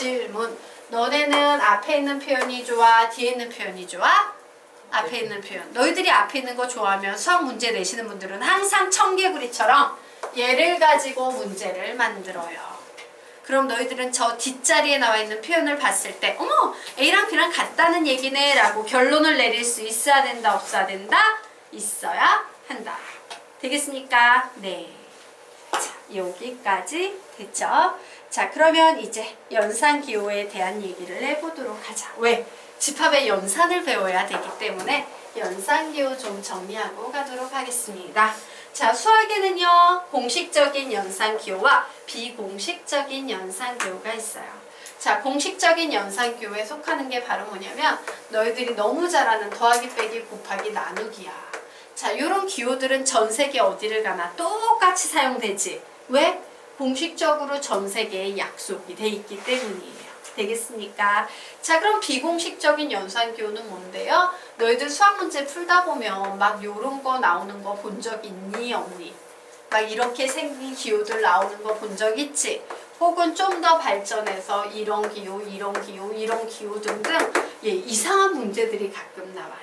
질문. 너네는 앞에 있는 표현이 좋아? 뒤에 있는 표현이 좋아? 앞에 있는 표현. 너희들이 앞에 있는 거 좋아하면 수학 문제 내시는 분들은 항상 청개구리처럼 얘를 가지고 문제를 만들어요. 그럼 너희들은 저 뒷자리에 나와 있는 표현을 봤을 때 어머! A랑 B랑 같다는 얘기네 라고 결론을 내릴 수 있어야 된다? 없어야 된다? 있어야 한다. 되겠습니까? 네. 자, 여기까지 됐죠? 자, 그러면 이제 연산기호에 대한 얘기를 해보도록 하자. 왜? 집합의 연산을 배워야 되기 때문에 연산기호 좀 정리하고 가도록 하겠습니다. 자, 수학에는요, 공식적인 연산기호와 비공식적인 연산기호가 있어요. 자, 공식적인 연산기호에 속하는 게 바로 뭐냐면 너희들이 너무 잘 아는 더하기 빼기 곱하기 나누기야. 자, 이런 기호들은 전 세계 어디를 가나 똑같이 사용되지. 왜? 공식적으로 전 세계에 약속이 돼 있기 때문이에요. 되겠습니까? 자, 그럼 비공식적인 연산기호는 뭔데요? 너희들 수학 문제 풀다 보면 막 요런 거 나오는 거 본 적 있니? 없니? 막 이렇게 생긴 기호들 나오는 거 본 적 있지? 혹은 좀 더 발전해서 이런 기호, 이런 기호, 이런 기호 등등 이상한 문제들이 가끔 나와요.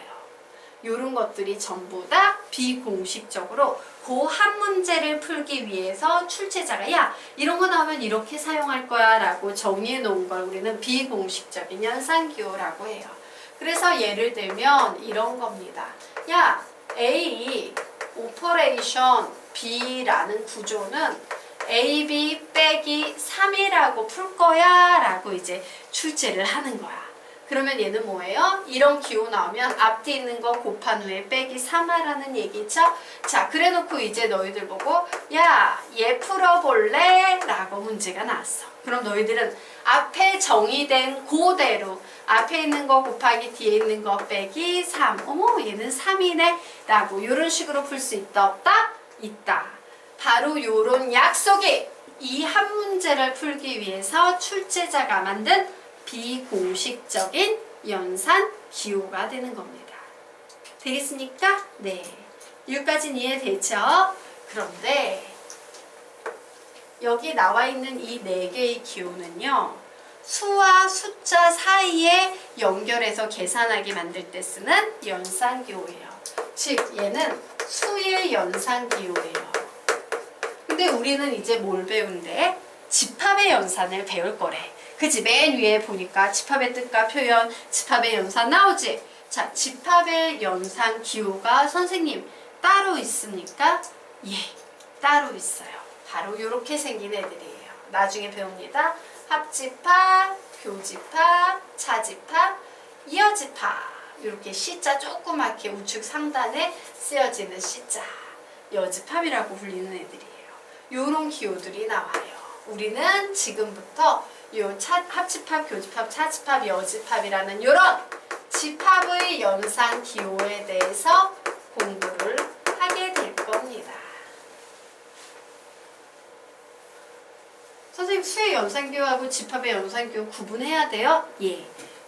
이런 것들이 전부 다 비공식적으로 그 한 문제를 풀기 위해서 출제자가 야 이런 거 나오면 이렇게 사용할 거야 라고 정리해 놓은 걸 우리는 비공식적인 연산기호라고 해요. 그래서 예를 들면 이런 겁니다. 야 A 오퍼레이션 B라는 구조는 AB 빼기 3이라고 풀 거야 라고 이제 출제를 하는 거야. 그러면 얘는 뭐예요? 이런 기호 나오면 앞뒤 있는 거 곱한 후에 빼기 3하라는 얘기죠? 자, 그래 놓고 이제 너희들 보고 야, 얘 풀어볼래? 라고 문제가 나왔어. 그럼 너희들은 앞에 정의된 그대로 앞에 있는 거 곱하기 뒤에 있는 거 빼기 3 어머, 얘는 3이네? 라고 이런 식으로 풀 수 있다, 없다? 있다. 바로 요런 약속이 이 한 문제를 풀기 위해서 출제자가 만든 비공식적인 연산 기호가 되는 겁니다. 되겠습니까? 네. 여기까지는 이해되죠? 그런데 여기 나와 있는 이 4개의 기호는요. 수와 숫자 사이에 연결해서 계산하게 만들 때 쓰는 연산기호예요. 즉 얘는 수의 연산기호예요. 근데 우리는 이제 뭘 배운대? 집합의 연산을 배울 거래. 그치? 맨 위에 보니까 집합의 뜻과 표현, 집합의 연산 나오지? 자, 집합의 연산 기호가 선생님 따로 있습니까? 예, 따로 있어요. 바로 이렇게 생긴 애들이에요. 나중에 배웁니다. 합집합, 교집합, 차집합, 이어집합. 이렇게 C자 조그맣게 우측 상단에 쓰여지는 C자. 여집합이라고 불리는 애들이에요. 요런 기호들이 나와요. 우리는 지금부터 요 합집합, 교집합, 차집합, 여집합이라는 이런 집합의 연산 기호에 대해서 공부를 하게 될 겁니다. 선생님 수의 연산 기호하고 집합의 연산 기호 구분해야 돼요? 예,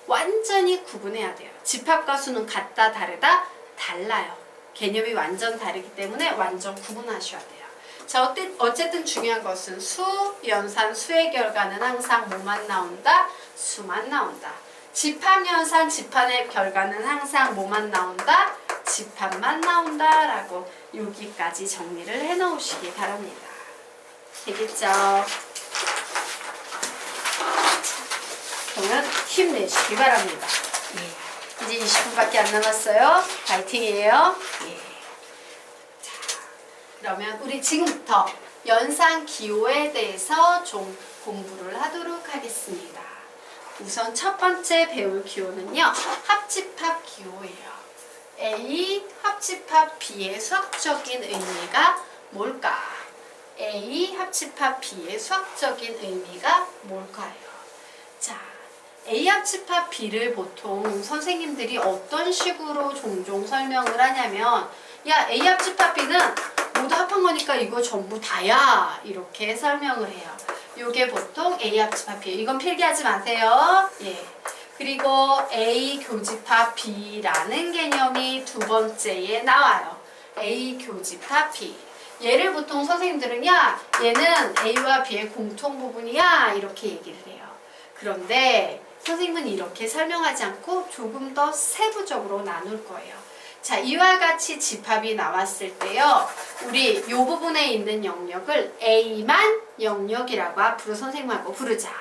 완전히 구분해야 돼요. 집합과 수는 같다, 다르다? 달라요. 개념이 완전 다르기 때문에 완전 구분하셔야 돼요. 자, 어쨌든 중요한 것은 수, 연산, 수의 결과는 항상 뭐만 나온다? 수만 나온다. 집합, 연산, 집합의 결과는 항상 뭐만 나온다? 집합만 나온다 라고 여기까지 정리를 해 놓으시기 바랍니다. 되겠죠? 그러면 힘내시기 바랍니다. 예. 이제 20분밖에 안 남았어요. 파이팅이에요. 예. 그러면 우리 지금부터 연산 기호에 대해서 좀 공부를 하도록 하겠습니다. 우선 첫 번째 배울 기호는요. 합집합 기호예요. A 합집합 B의 수학적인 의미가 뭘까? A 합집합 B의 수학적인 의미가 뭘까요? 자, A 합집합 B를 보통 선생님들이 어떤 식으로 종종 설명을 하냐면 야, A 합집합 B는 모두 합한 거니까 이거 전부 다야 이렇게 설명을 해요. 요게 보통 A 합집합 B. 이건 필기하지 마세요. 예. 그리고 A 교집합 B라는 개념이 두 번째에 나와요. A 교집합 B. 얘를 보통 선생님들은 야 얘는 A와 B의 공통 부분이야 이렇게 얘기를 해요. 그런데 선생님은 이렇게 설명하지 않고 조금 더 세부적으로 나눌 거예요. 자, 이와 같이 집합이 나왔을 때요. 우리 이 부분에 있는 영역을 A만 영역이라고 앞으로 선생님하고 부르자.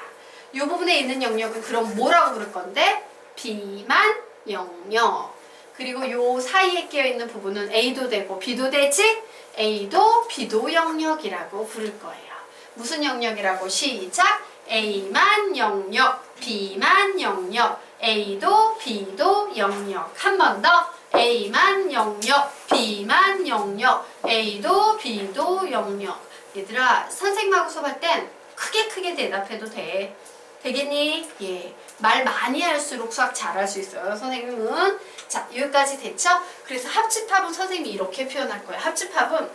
이 부분에 있는 영역은 그럼 뭐라고 부를 건데? B만 영역. 그리고 요 사이에 끼어있는 부분은 A도 되고 B도 되지? A도 B도 영역이라고 부를 거예요. 무슨 영역이라고? 시작! A만 영역, B만 영역, A도 B도 영역. 한 번 더. A만 영역, B만 영역, A도 B도 영역. 얘들아, 선생님하고 수업할 땐 크게 대답해도 돼. 되겠니? 예. 말 많이 할수록 수학 잘할 수 있어요, 선생님은. 자, 여기까지 됐죠? 그래서 합집합은 선생님이 이렇게 표현할 거예요. 합집합은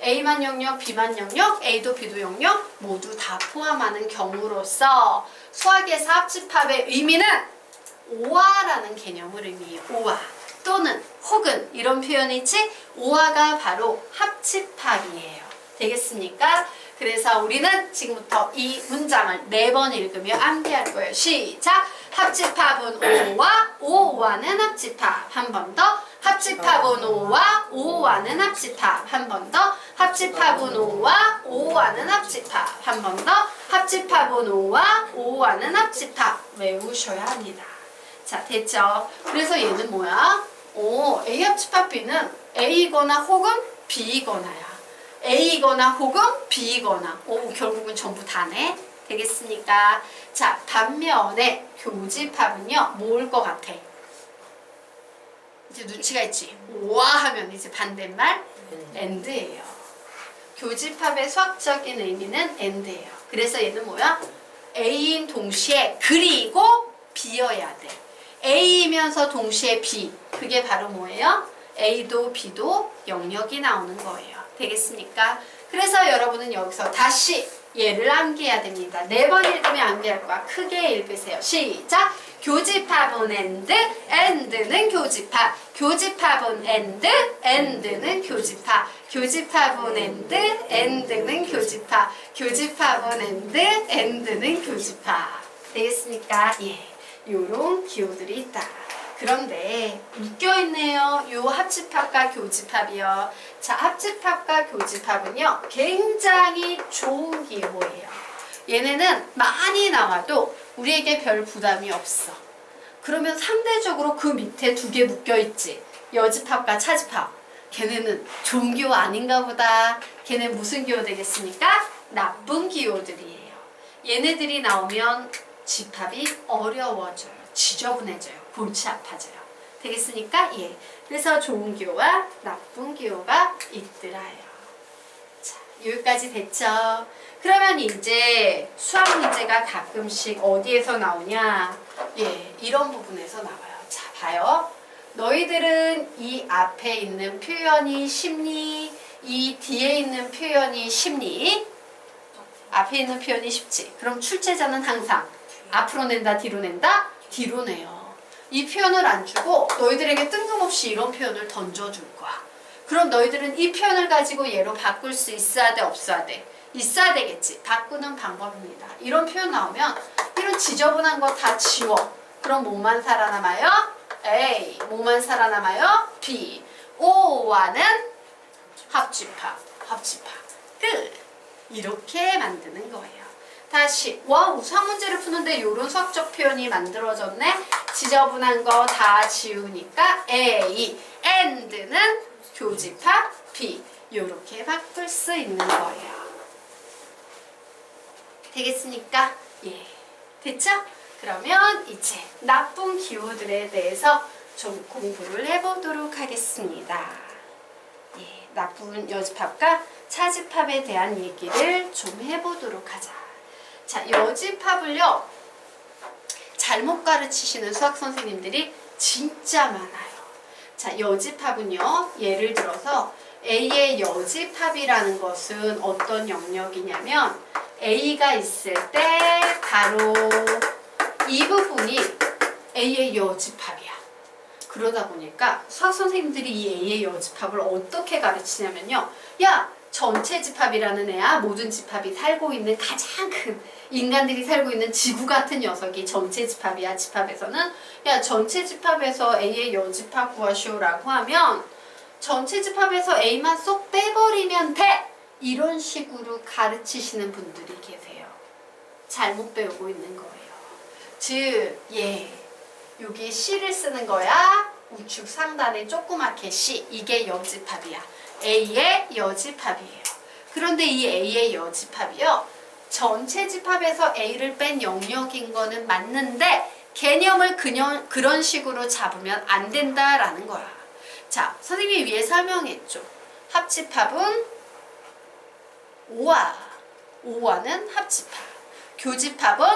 A만 영역, B만 영역, A도 B도 영역 모두 다 포함하는 경우로서 수학에서 합집합의 의미는 오화라는 개념을 의미해요. 오화 또는 혹은 이런 표현이 있지? 오화가 바로 합집합이에요. 되겠습니까? 그래서 우리는 지금부터 이 문장을 4번 읽으며 암기할 거예요. 시작! 합집합은 오화, 오화는 합집합. 한 번 더. 합집합은 오화, 오화는 합집합. 한 번 더. 합집합은 오화, 오화는 합집합. 한 번 더. 합집합은 오화, 오화는 합집합. 외우셔야 합니다. 자, 됐죠? 그래서 얘는 뭐야? A 합집합 B는 A이거나 혹은 B이거나야. A이거나 혹은 B이거나. 결국은 전부 다네. 되겠습니까? 자, 반면에 교집합은요, 뭘 것 같아? 이제 눈치가 있지? 오화 하면 이제 반대말 AND예요. 교집합의 수학적인 의미는 AND예요. 그래서 얘는 뭐야? A인 동시에 그리고 B여야 돼. A이면서 동시에 B. 그게 바로 뭐예요? A도 B도 영역이 나오는 거예요. 되겠습니까? 그래서 여러분은 여기서 다시 얘를 암기해야 됩니다. 4번 읽으면 암기할 거야. 크게 읽으세요. 시작! 교집합은 AND는 교집합. 교집합은 AND는 교집합. 교집합은 AND는 교집합. 교집합은 AND는 교집합. 되겠습니까? 예. 요런 기호들이 있다. 그런데 묶여있네요. 요 합집합과 교집합이요. 자, 합집합과 교집합은요, 굉장히 좋은 기호예요. 얘네는 많이 나와도 우리에게 별 부담이 없어. 그러면 상대적으로 그 밑에 2개 묶여있지. 여집합과 차집합. 걔네는 좋은 기호 아닌가 보다. 걔네 무슨 기호 되겠습니까? 나쁜 기호들이에요. 얘네들이 나오면 집합이 어려워져요. 지저분해져요. 골치 아파져요. 되겠습니까? 예. 그래서 좋은 기호와 나쁜 기호가 있더라요. 자, 여기까지 됐죠? 그러면 이제 수학 문제가 가끔씩 어디에서 나오냐? 예, 이런 부분에서 나와요. 자, 봐요. 너희들은 이 앞에 있는 표현이 쉽니? 이 뒤에 있는 표현이 쉽니? 앞에 있는 표현이 쉽지. 그럼 출제자는 항상 앞으로 낸다, 뒤로 낸다? 뒤로 내요. 이 표현을 안 주고 너희들에게 뜬금없이 이런 표현을 던져줄 거야. 그럼 너희들은 이 표현을 가지고 얘로 바꿀 수 있어야 돼, 없어야 돼? 있어야 되겠지. 바꾸는 방법입니다. 이런 표현 나오면 이런 지저분한 거 다 지워. 그럼 뭐만 살아남아요? A. 뭐만 살아남아요? B. O와는 합집합. 끝. 이렇게 만드는 거예요. 다시 와우, 수학 문제를 푸는데 이런 수학적 표현이 만들어졌네. 지저분한 거 다 지우니까 A, AND는 교집합 B 이렇게 바꿀 수 있는 거예요. 되겠습니까? 예, 됐죠? 그러면 이제 나쁜 기호들에 대해서 좀 공부를 해보도록 하겠습니다. 예, 나쁜 여집합과 차집합에 대한 얘기를 좀 해보도록 하자. 자, 여집합을요, 잘못 가르치시는 수학 선생님들이 진짜 많아요. 자, 여집합은요, 예를 들어서 A의 여집합이라는 것은 어떤 영역이냐면 A가 있을 때 바로 이 부분이 A의 여집합이야. 그러다 보니까 수학 선생님들이 이 A의 여집합을 어떻게 가르치냐면요, 야, 전체 집합이라는 애야. 모든 집합이 살고 있는 가장 큰 인간들이 살고 있는 지구 같은 녀석이 전체 집합이야. 집합에서는 야 전체 집합에서 A의 여집합 구하시오라고 하면 전체 집합에서 A만 쏙 빼버리면 돼. 이런 식으로 가르치시는 분들이 계세요. 잘못 배우고 있는 거예요. 즉, 여기 C를 쓰는 거야. 우측 상단에 조그맣게 C. 이게 여집합이야. A의 여집합이에요. 그런데 이 A의 여집합이요. 전체 집합에서 A를 뺀 영역인 거는 맞는데 개념을 그런 식으로 잡으면 안 된다라는 거야. 자, 선생님이 위에 설명했죠. 합집합은 5와는 합집합. 교집합은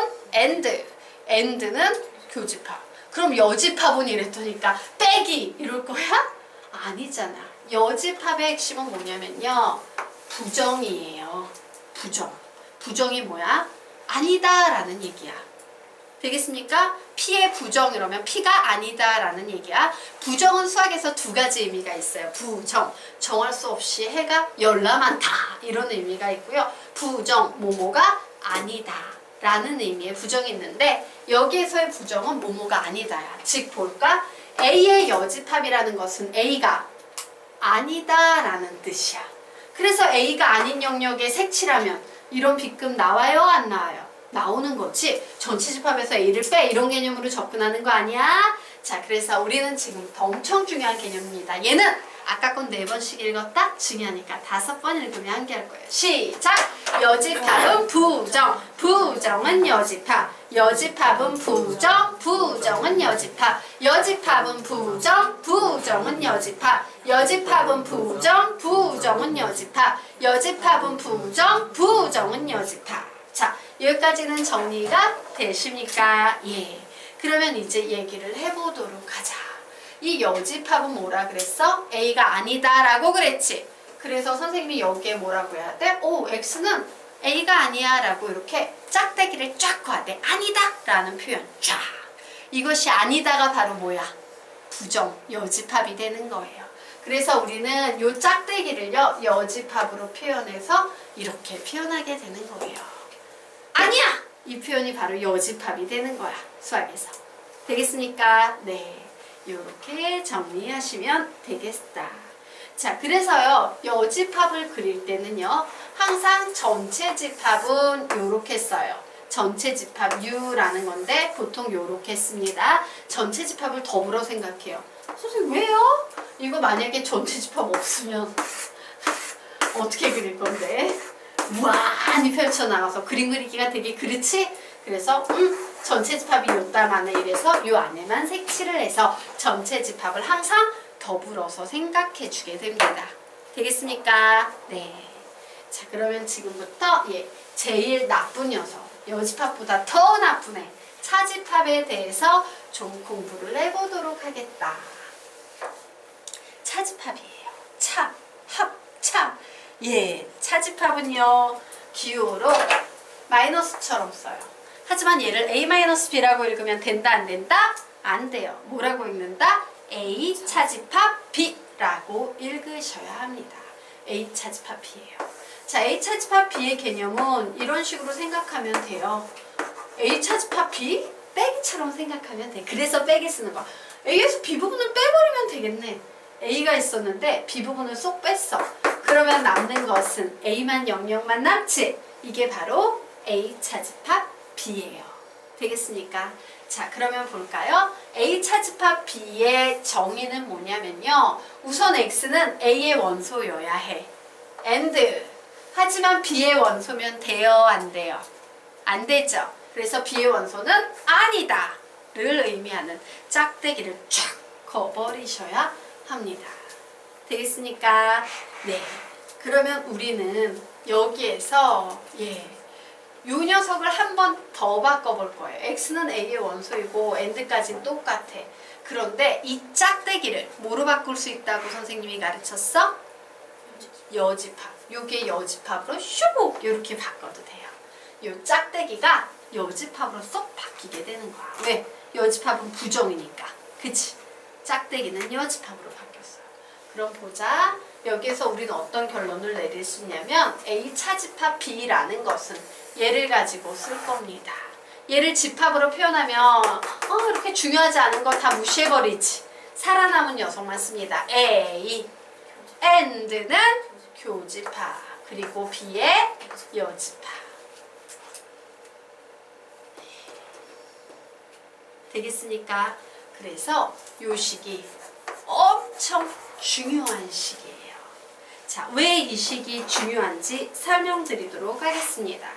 AND는 교집합. 그럼 여집합은 이랬더니까 빼기 이럴 거야? 아니잖아. 여집합의 핵심은 뭐냐면요. 부정이에요. 부정이 뭐야? 아니다라는 얘기야. 되겠습니까? P의 부정 이러면 P가 아니다라는 얘기야. 부정은 수학에서 두 가지 의미가 있어요. 부정, 정할 수 없이 해가 열나 많다 이런 의미가 있고요. 부정, 뭐뭐가 아니다 라는 의미의 부정이 있는데 여기에서의 부정은 뭐뭐가 아니다야. 즉 볼까? A의 여집합이라는 것은 A가 아니다라는 뜻이야. 그래서 A가 아닌 영역에 색칠하면 이런 빗금 나와요? 안 나와요? 나오는 거지. 전체 집합에서 A를 빼 이런 개념으로 접근하는 거 아니야? 자, 그래서 우리는 지금부터 엄청 중요한 개념입니다. 얘는 아까 건 4번씩 읽었다? 중요하니까 5번 읽으면 한 개 할 거예요. 시작! 여집합은 부정, 부정은 여집합. 여집합은 부정, 부정은 여집합. 여집합은 부정, 부정은 여집합. 여집합은 부정, 부정은 여집합. 여집합은 부정, 부정은 여집합. 자, 여기까지는 정리가 되십니까? 예. 그러면 이제 얘기를 해보도록 하자. 이 여집합은 뭐라 그랬어? A가 아니다 라고 그랬지. 그래서 선생님이 여기에 뭐라고 해야 돼? X는 A가 아니야 라고 이렇게 짝대기를 쫙 그어야 돼. 아니다 라는 표현 쫙. 이것이 아니다가 바로 뭐야? 부정, 여집합이 되는 거예요. 그래서 우리는 요 짝대기를요 여집합으로 표현해서 이렇게 표현하게 되는 거예요. 아니야! 이 표현이 바로 여집합이 되는 거야. 수학에서. 되겠습니까? 네. 이렇게 정리하시면 되겠다. 자, 그래서요. 여집합을 그릴 때는요. 항상 전체 집합은 이렇게 써요. 전체 집합 U라는 건데 보통 이렇게 씁니다. 전체 집합을 더불어 생각해요. 선생님 왜요? 이거 만약에 전체 집합 없으면 어떻게 그릴 건데? 무한히 펼쳐나가서 그림 그리기가 되게 그렇지? 그래서 전체 집합이 요따만해 이래서 요 안에만 색칠을 해서 전체 집합을 항상 더불어서 생각해 주게 됩니다. 되겠습니까? 네. 자, 그러면 지금부터 제일 나쁜 녀석, 여집합보다 더 나쁜 애, 차집합에 대해서 좀 공부를 해보도록 하겠다. 차집합이에요. 차, 합, 차. 차집합은요 기호로 마이너스처럼 써요. 하지만 얘를 A-B라고 읽으면 된다 안 된다? 안 돼요. 뭐라고 읽는다? A 차집합 B라고 읽으셔야 합니다. A 차집합 B예요. 자, A 차집합 B의 개념은 이런 식으로 생각하면 돼요. A 차집합 B? 빼기처럼 생각하면 돼. 그래서 빼기 쓰는 거야. A에서 B 부분을 빼버리면 되겠네. A가 있었는데 B 부분을 쏙 뺐어. 그러면 남는 것은 A만 영역만 남지. 이게 바로 A 차집합 B예요. 되겠습니까? 자, 그러면 볼까요? A 차집합 B의 정의는 뭐냐면요. 우선 X는 A의 원소여야 해. AND. 하지만 B의 원소면 돼요? 안 돼요? 안 되죠. 그래서 B의 원소는 아니다. 를 의미하는 짝대기를 쫙 그어버리셔야 합니다. 되겠습니까? 네. 그러면 우리는 여기에서 요 녀석을 한 번 더 바꿔볼 거예요. X는 A의 원소이고 AND까지는 똑같아. 그런데 이 짝대기를 뭐로 바꿀 수 있다고 선생님이 가르쳤어? 여집합. 요게 여집합으로 슉 이렇게 바꿔도 돼요. 요 짝대기가 여집합으로 쏙 바뀌게 되는 거야. 왜? 여집합은 부정이니까. 그치? 짝대기는 여집합으로 바뀌었어요. 그럼 보자. 여기에서 우리는 어떤 결론을 내릴 수 있냐면 A 차집합 B라는 것은 얘를 가지고 쓸 겁니다. 얘를 집합으로 표현하면 이렇게 중요하지 않은 거 다 무시해버리지. 살아남은 녀석만 씁니다. A, AND는 교집합, 그리고 B의 여집합. 되겠습니까? 그래서 요 식이 엄청 중요한 식이에요. 자, 왜 이 식이 중요한지 설명드리도록 하겠습니다.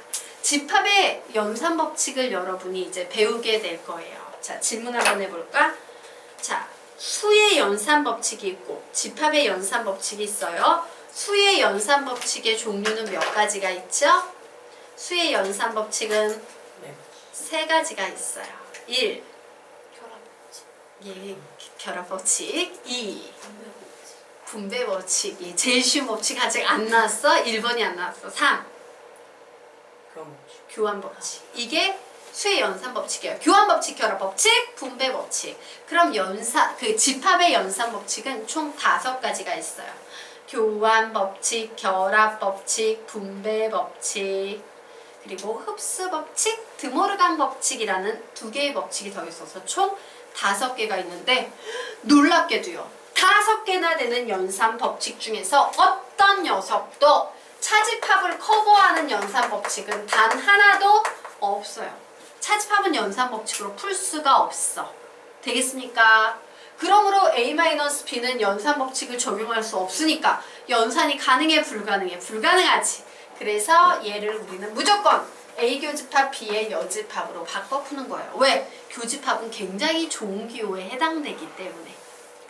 집합의 연산 법칙을 여러분이 이제 배우게 될 거예요. 자, 질문 한번 해볼까? 자, 수의 연산 법칙이 있고 집합의 연산 법칙이 있어요. 수의 연산 법칙의 종류는 몇 가지가 있죠? 수의 연산 법칙은 세 가지가 있어요. 1. 예, 결합 법칙. 2. 분배 법칙이 제일 쉬운 법칙 아직 안 나왔어. 1번이 안 나왔어. 3. 교환 법칙. 이게 수의 연산 법칙이에요. 교환 법칙, 결합 법칙, 분배 법칙. 그럼 집합의 연산 법칙은 총 5가지가 있어요. 교환 법칙, 결합 법칙, 분배 법칙, 그리고 흡수 법칙, 드모르간 법칙이라는 2개의 법칙이 더 있어서 총 5개가 있는데 놀랍게도요. 5개나 되는 연산 법칙 중에서 어떤 녀석도 차집합을 커버하는 연산 법칙은 단 하나도 없어요. 차집합은 연산 법칙으로 풀 수가 없어. 되겠습니까? 그러므로 A-B는 연산 법칙을 적용할 수 없으니까 연산이 가능해, 불가능해? 불가능하지. 그래서 얘를 우리는 무조건 A 교집합 B의 여집합으로 바꿔 푸는 거예요. 왜? 교집합은 굉장히 좋은 기호에 해당되기 때문에.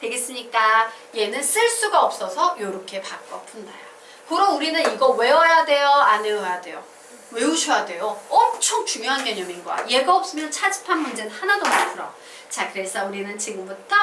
되겠습니까? 얘는 쓸 수가 없어서 이렇게 바꿔 푼다요. 그럼 우리는 이거 외워야 돼요? 안 외워야 돼요? 외우셔야 돼요. 엄청 중요한 개념인 거야. 얘가 없으면 차집합 문제는 하나도 못 풀어. 자, 그래서 우리는 지금부터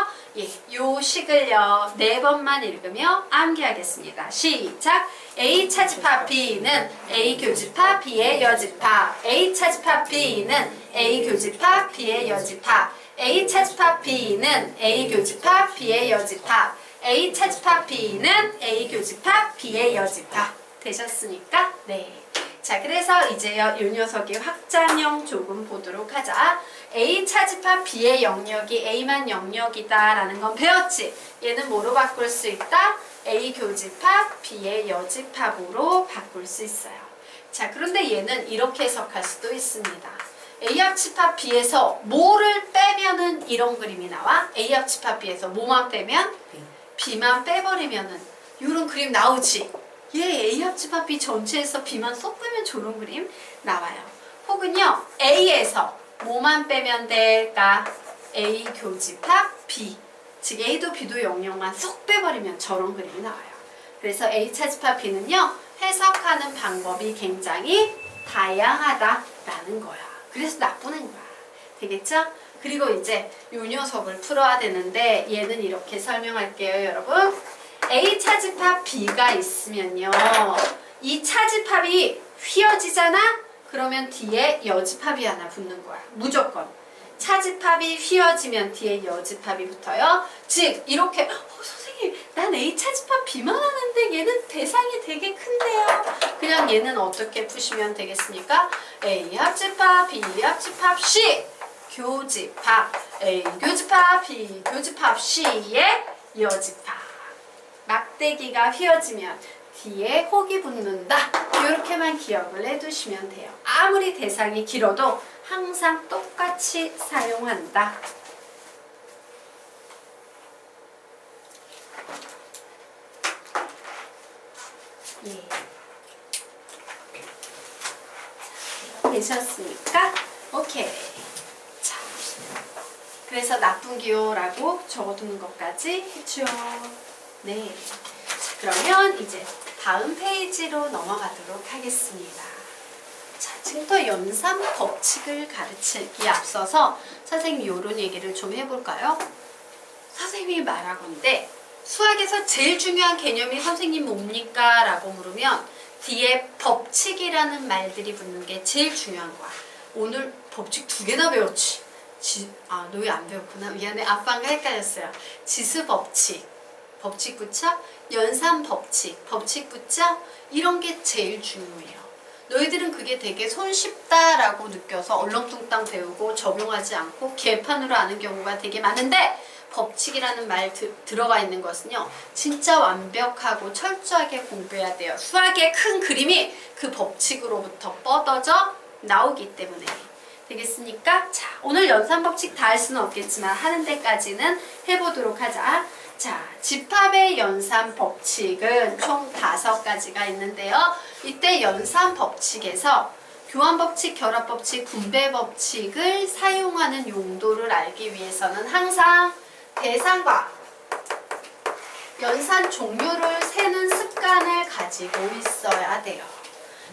요 식을요 4번만 읽으며 암기하겠습니다. 시작! A 차집합 B는 A 교집합 B의 여집합. A 차집합 B는 A 교집합 B의 여집합. A 차집합 B는 A 교집합 B의 여집합. A 차집합 B는 A 교집합 B의 여집합. 되셨습니까? 네. 자, 그래서 이제요 이 녀석의 확장형 조금 보도록 하자. A 차집합 B의 영역이 A만 영역이다 라는 건 배웠지? 얘는 뭐로 바꿀 수 있다? A 교집합 B의 여집합으로 바꿀 수 있어요. 자, 그런데 얘는 이렇게 해석할 수도 있습니다. A 합집합 B에서 뭐를 빼면은 이런 그림이 나와? A 합집합 B에서 뭐만 빼면? B만 빼버리면은 이런 그림 나오지? 얘 A 합집합 B 전체에서 B만 쏙 빼면 저런 그림 나와요. 혹은요 A에서 뭐만 빼면 될까? A 교집합 B, 즉 A도 B도 영역만 쏙 빼버리면 저런 그림이 나와요. 그래서 A 차집합 B는요 해석하는 방법이 굉장히 다양하다라는 거야. 그래서 나쁘는 거야. 되겠죠? 그리고 이제 요 녀석을 풀어야 되는데 얘는 이렇게 설명할게요, 여러분. A 차집합 B가 있으면요. 이 차집합이 휘어지잖아? 그러면 뒤에 여집합이 하나 붙는 거야. 무조건. 차집합이 휘어지면 뒤에 여집합이 붙어요. 즉 이렇게 선생님 난 A 차집합 B만 하는데 얘는 대상이 되게 큰데요. 그냥 얘는 어떻게 푸시면 되겠습니까? A 합집합 B 합집합 C 교집합 A 교집합 B 교집합 C의 여집합. 막대기가 휘어지면 뒤에 혹이 붙는다. 이렇게만 기억을 해두시면 돼요. 아무리 대상이 길어도 항상 똑같이 사용한다. 예. 되셨습니까? 오케이. 자, 그래서 나쁜 기호라고 적어두는 것까지 했죠. 네. 그러면 이제 다음 페이지로 넘어가도록 하겠습니다. 자, 지금부터 연산 법칙을 가르치기 앞서서 선생님이 이런 얘기를 좀 해볼까요? 선생님이 말하건대 수학에서 제일 중요한 개념이 선생님 뭡니까? 라고 물으면 뒤에 법칙이라는 말들이 붙는 게 제일 중요한 거야. 오늘 법칙 2개나 배웠지? 너 왜 안 배웠구나. 미안해. 아빠가 헷갈렸어요. 지수법칙, 법칙 붙여? 연산 법칙, 법칙 붙여? 이런 게 제일 중요해요. 너희들은 그게 되게 손쉽다라고 느껴서 얼렁뚱땅 배우고 적용하지 않고 개판으로 아는 경우가 되게 많은데 법칙이라는 말 들어가 있는 것은요. 진짜 완벽하고 철저하게 공부해야 돼요. 수학의 큰 그림이 그 법칙으로부터 뻗어져 나오기 때문에. 되겠습니까? 자, 오늘 연산법칙 다 할 수는 없겠지만 하는 데까지는 해보도록 하자. 자, 집합의 연산법칙은 총 5가지가 있는데요. 이때 연산법칙에서 교환법칙, 결합법칙, 분배법칙을 사용하는 용도를 알기 위해서는 항상 대상과 연산 종류를 세는 습관을 가지고 있어야 돼요.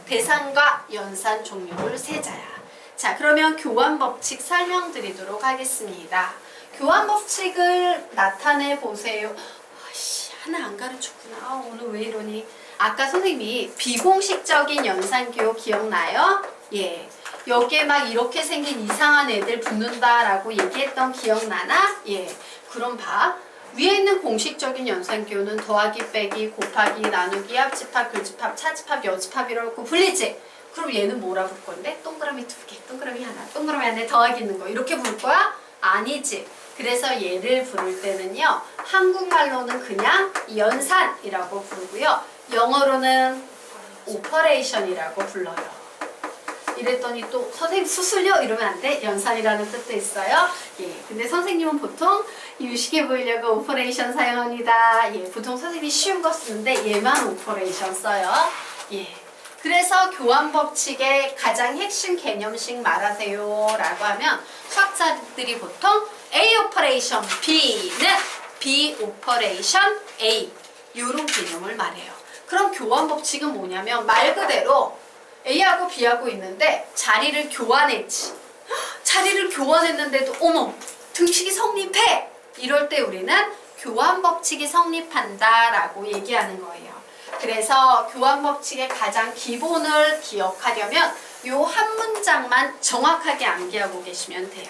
대상과 연산 종류를 세자야. 자, 그러면 교환법칙 설명드리도록 하겠습니다. 교환법칙을 나타내 보세요. 아씨, 하나 안 가르쳤구나. 아, 오늘 왜 이러니? 아까 선생님이 비공식적인 연산기호 기억나요? 예. 여기에 막 이렇게 생긴 이상한 애들 붙는다라고 얘기했던 기억나나? 예. 그럼 봐. 위에 있는 공식적인 연산기호는 더하기, 빼기, 곱하기, 나누기, 합집합, 교집합, 차집합, 여집합이라고 불리지? 그럼 얘는 뭐라 부를 건데? 동그라미 2개, 동그라미 하나, 동그라미 안에 더하기 있는 거 이렇게 부를 거야? 아니지. 그래서 얘를 부를 때는요. 한국말로는 그냥 연산이라고 부르고요. 영어로는 오퍼레이션이라고 불러요. 이랬더니 또 선생님 수술요? 이러면 안 돼. 연산이라는 뜻도 있어요. 예. 근데 선생님은 보통 유식해 보이려고 오퍼레이션 사용합니다. 예. 보통 선생님이 쉬운 거 쓰는데 얘만 오퍼레이션 써요. 예. 그래서 교환법칙의 가장 핵심 개념식 말하세요 라고 하면 수학자들이 보통 A 오퍼레이션 B는 B 오퍼레이션 A 이런 개념을 말해요. 그럼 교환법칙은 뭐냐면 말 그대로 A하고 B하고 있는데 자리를 교환했지. 자리를 교환했는데도 어머 등식이 성립해! 이럴 때 우리는 교환법칙이 성립한다 라고 얘기하는 거예요. 그래서 교환법칙의 가장 기본을 기억하려면 요 한 문장만 정확하게 암기하고 계시면 돼요.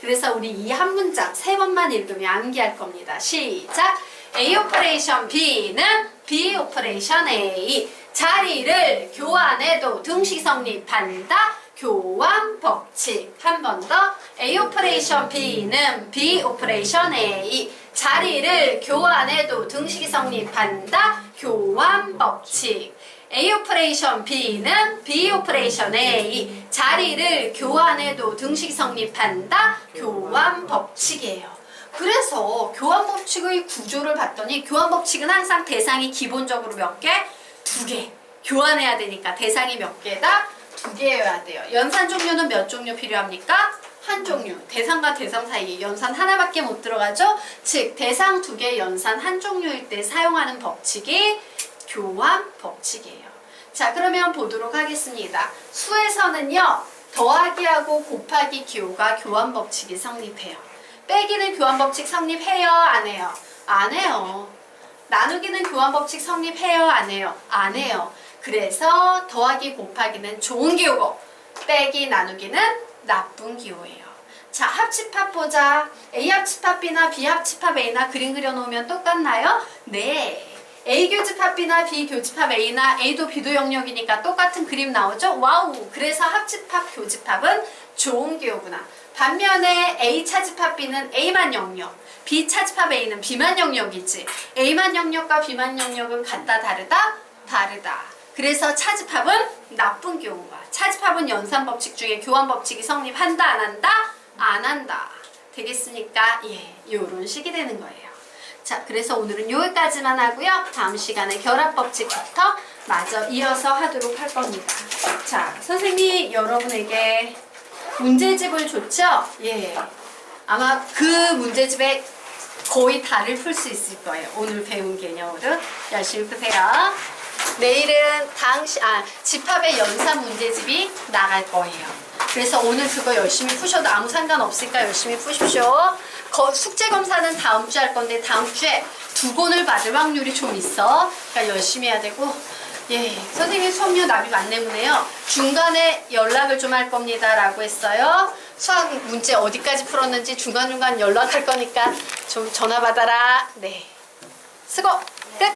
그래서 우리 이 한 문장 3번만 읽으면 암기할 겁니다. 시작! A 오퍼레이션 B는 B 오퍼레이션 A. 자리를 교환해도 등식 성립한다. 교환법칙. 한 번 더. A 오퍼레이션 B는 B 오퍼레이션 A. 자리를 교환해도 등식이 성립한다. 교환법칙. A 오퍼레이션 B는 B 오퍼레이션 A. 자리를 교환해도 등식이 성립한다. 교환법칙이에요. 그래서 교환법칙의 구조를 봤더니 교환법칙은 항상 대상이 기본적으로 몇 개? 2개. 교환해야 되니까 대상이 몇 개다? 2개여야 돼요. 연산 종류는 몇 종류 필요합니까? 한 종류. 대상과 대상 사이에 연산 하나밖에 못 들어가죠? 즉 대상 2개, 연산 한 종류일 때 사용하는 법칙이 교환 법칙이에요. 자, 그러면 보도록 하겠습니다. 수에서는요. 더하기하고 곱하기 기호가 교환 법칙이 성립해요. 빼기는 교환 법칙 성립해요? 안 해요? 안 해요. 나누기는 교환 법칙 성립해요? 안 해요? 안 해요. 그래서 더하기 곱하기는 좋은 기호고 빼기 나누기는 나쁜 기호예요. 자, 합집합 보자. A 합집합 B나 B 합집합 A나 그림 그려놓으면 똑같나요? 네. A 교집합 B나 B 교집합 A나 A도 B도 영역이니까 똑같은 그림 나오죠? 와우! 그래서 합집합 교집합은 좋은 기호구나. 반면에 A 차집합 B는 A만 영역, B 차집합 A는 B만 영역이지. A만 영역과 B만 영역은 같다 다르다? 다르다. 그래서 차집합은 나쁜 기호인 거야. 차집합은 연산법칙 중에 교환법칙이 성립한다 안 한다? 안 한다. 되겠습니까? 예, 요런 식이 되는 거예요. 자, 그래서 오늘은 여기까지만 하고요. 다음 시간에 결합법칙부터 마저 이어서 하도록 할 겁니다. 자, 선생님이 여러분에게 문제집을 줬죠? 예. 아마 그 문제집에 거의 다를 풀 수 있을 거예요. 오늘 배운 개념으로 열심히 푸세요. 내일은 집합의 연산 문제집이 나갈 거예요. 그래서 오늘 그거 열심히 푸셔도 아무 상관없으니까 열심히 푸십시오. 숙제 검사는 다음 주에 할 건데 다음 주에 2권을 받을 확률이 좀 있어. 그러니까 열심히 해야 되고. 예, 선생님 수업료 납입 안내문에요. 중간에 연락을 좀 할 겁니다 라고 했어요. 수학 문제 어디까지 풀었는지 중간중간 연락할 거니까 좀 전화 받아라. 네. 수고. 끝.